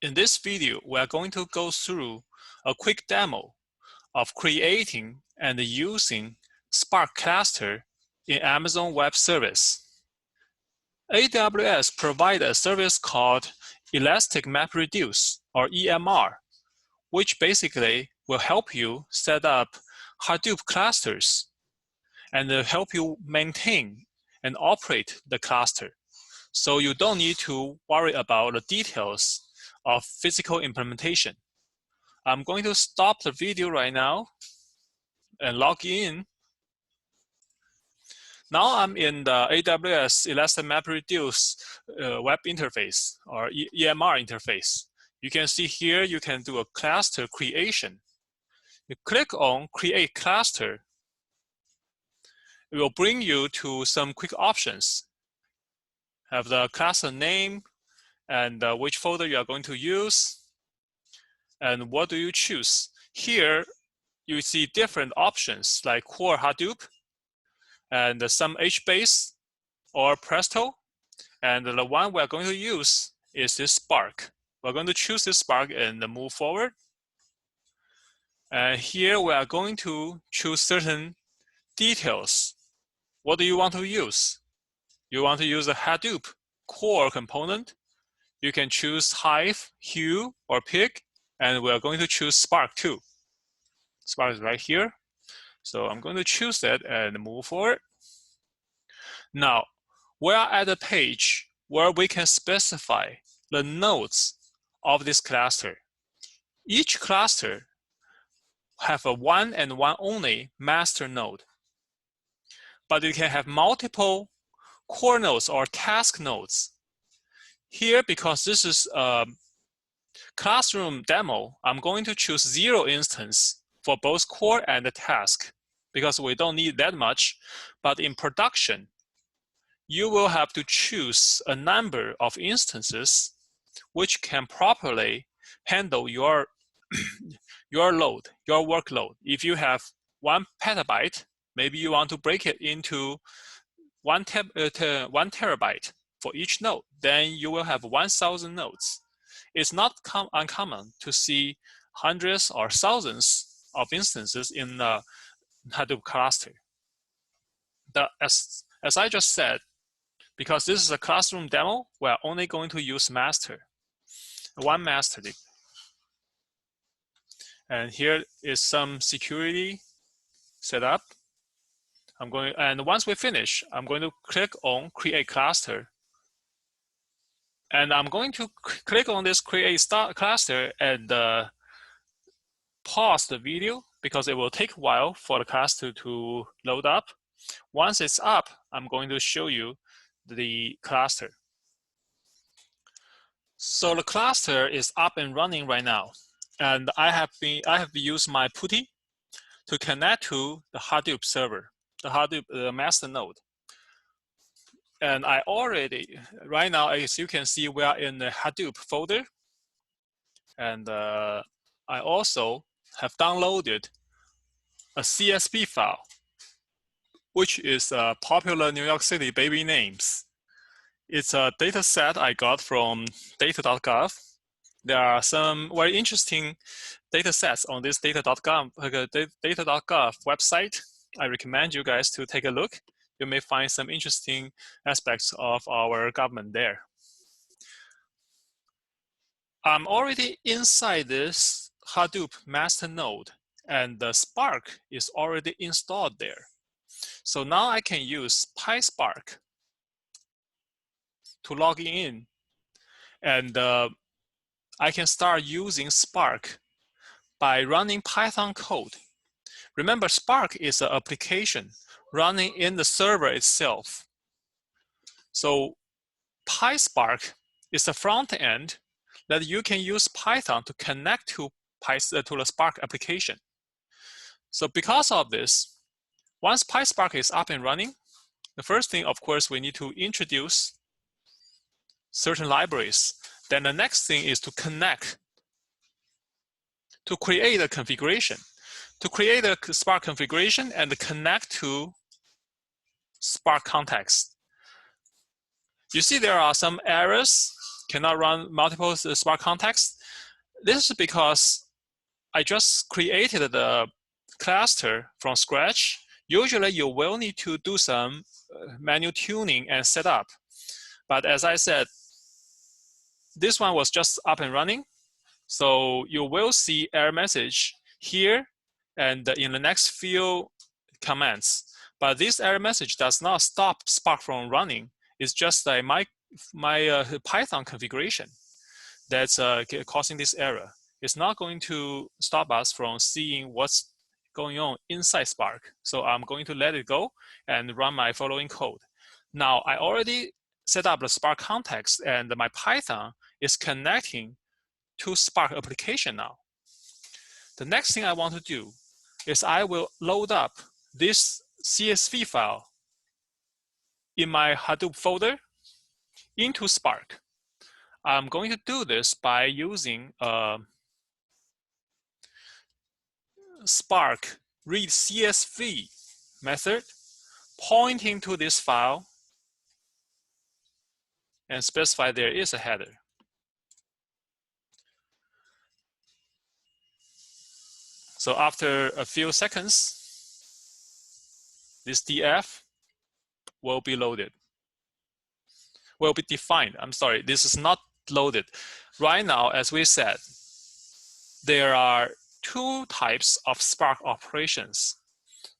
In this video, we are going to go through a quick demo of creating and using Spark cluster in Amazon Web Service. AWS provides a service called Elastic MapReduce, or EMR, which basically will help you set up Hadoop clusters and help you maintain and operate the cluster. So you don't need to worry about the details of physical implementation. I'm going to stop the video right now and log in. Now I'm in the AWS Elastic MapReduce web interface, or EMR interface. You can see here you can do a cluster creation. You click on Create Cluster. It will bring you to some quick options. Have the cluster name and which folder you are going to use, and what do you choose. Here you see different options like Core Hadoop and some HBase or Presto, and the one we are going to use is this Spark. We're going to choose this Spark and move forward. And here we are going to choose certain details. What do you want to use? You want to use a Hadoop core component. You can choose Hive, Hue, or Pig, and we're going to choose Spark too. Spark is right here. So I'm going to choose that and move forward. Now, we are at a page where we can specify the nodes of this cluster. Each cluster have a one and one only master node, but you can have multiple core nodes or task nodes. Here, because this is a classroom demo, I'm going to choose 0 instance for both core and the task because we don't need that much. But in production, you will have to choose a number of instances which can properly handle your load, your workload. If you have 1 petabyte, maybe you want to break it into 1 terabyte for each node, then you will have 1,000 nodes. It's not uncommon to see hundreds or thousands of instances in a Hadoop cluster. As I just said, because this is a classroom demo, we're only going to use master, one master. And here is some security setup. And once we finish, I'm going to click on Create Cluster. And I'm going to click on this Create Cluster and pause the video because it will take a while for the cluster to load up. Once it's up, I'm going to show you the cluster. So the cluster is up and running right now. And I have used my PuTTY to connect to the Hadoop server, the Hadoop master node. And I already, right now, as you can see, we are in the Hadoop folder. And I also have downloaded a CSV file, which is popular New York City baby names. It's a data set I got from data.gov. There are some very interesting data sets on this data.gov website. I recommend you guys to take a look. You may find some interesting aspects of our government there. I'm already inside this Hadoop master node, and the Spark is already installed there. So now I can use PySpark to log in, and I can start using Spark by running Python code. Remember, Spark is an application running in the server itself. So PySpark is the front end that you can use Python to connect to the Spark application. So because of this, once PySpark is up and running, the first thing, of course, we need to introduce certain libraries. Then the next thing is to connect, to create a configuration, to create a Spark configuration and connect to Spark context. You see there are some errors cannot run multiple Spark contexts. This is because I just created the cluster from scratch. Usually you will need to do some manual tuning and setup. But as I said, this one was just up and running. So you will see error message here and in the next few commands. But this error message does not stop Spark from running. It's just my Python configuration that's causing this error. It's not going to stop us from seeing what's going on inside Spark. So I'm going to let it go and run my following code. Now, I already set up the Spark context, and my Python is connecting to Spark application now. The next thing I want to do is I will load up this CSV file in my Hadoop folder into Spark. I'm going to do this by using Spark read CSV method, pointing to this file and specify there is a header. So after a few seconds, this df will be loaded, will be defined. I'm sorry, this is not loaded. Right now, as we said, there are two types of Spark operations.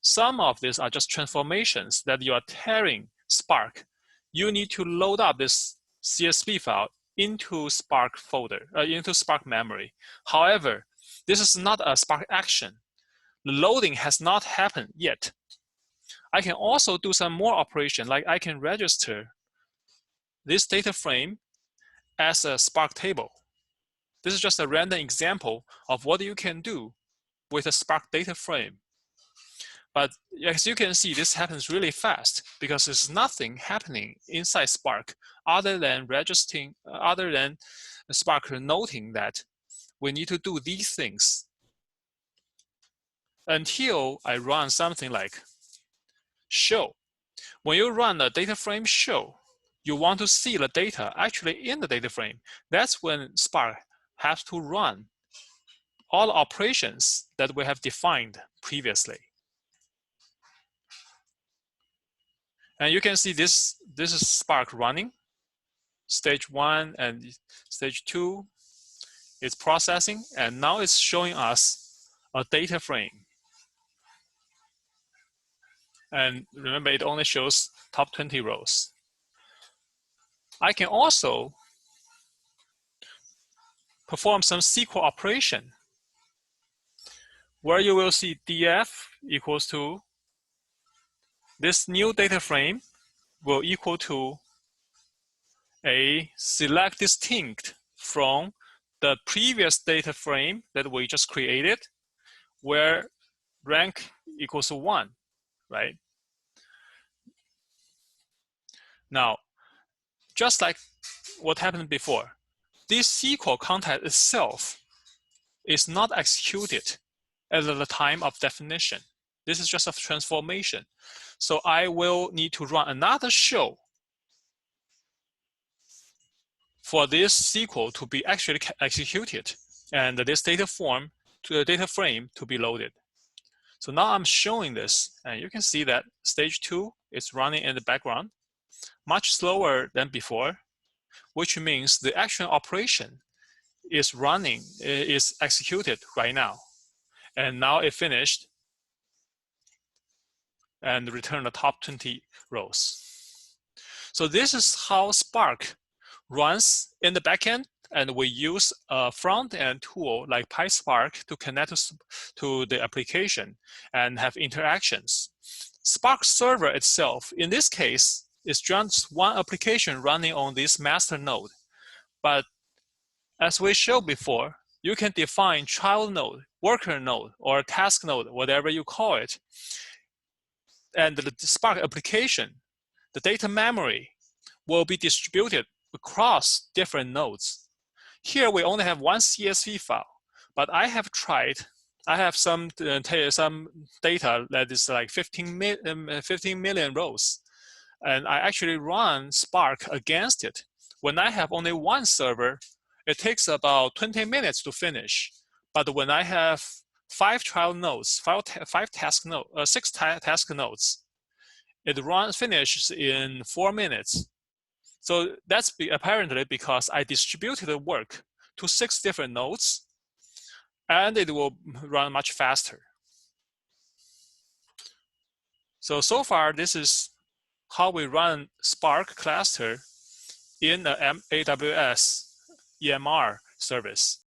Some of these are just transformations that you are tearing Spark. You need to load up this CSV file into Spark folder, into Spark memory. However, this is not a Spark action. The loading has not happened yet. I can also do some more operation, like I can register this data frame as a Spark table. This is just a random example of what you can do with a Spark data frame. But as you can see, this happens really fast because there's nothing happening inside Spark other than registering, other than Spark noting that we need to do these things until I run something like show. When you run a data frame show, you want to see the data actually in the data frame. That's when Spark has to run all operations that we have defined previously. And you can see this is Spark running. Stage 1 and stage 2 is processing, and now it's showing us a data frame. And remember, it only shows top 20 rows. I can also perform some SQL operation where you will see df equals to this new data frame will equal to a select distinct from the previous data frame that we just created, where rank equals to 1, right? Now, just like what happened before, this SQL context itself is not executed at the time of definition. This is just a transformation. So I will need to run another show for this SQL to be actually executed and this data frame to be loaded. So now I'm showing this, and you can see that stage 2 is running in the background, much slower than before, which means the actual operation is running, is executed right now. And now it finished and returned the top 20 rows. So this is how Spark runs in the backend, and we use a front-end tool like PySpark to connect to the application and have interactions. Spark server itself, in this case, is just one application running on this master node. But as we showed before, you can define child node, worker node, or task node, whatever you call it. And the Spark application, the data memory, will be distributed across different nodes. Here we only have one CSV file, but I have some data that is like 15 million rows. And I actually run Spark against it When I have only one server, it takes about 20 minutes to finish. But when I have 5 trial nodes, 6 task nodes, it finishes in 4 minutes. So that's apparently because I distributed the work to 6 different nodes, and it will run much faster. So far, this is how we run Spark cluster in the AWS EMR service.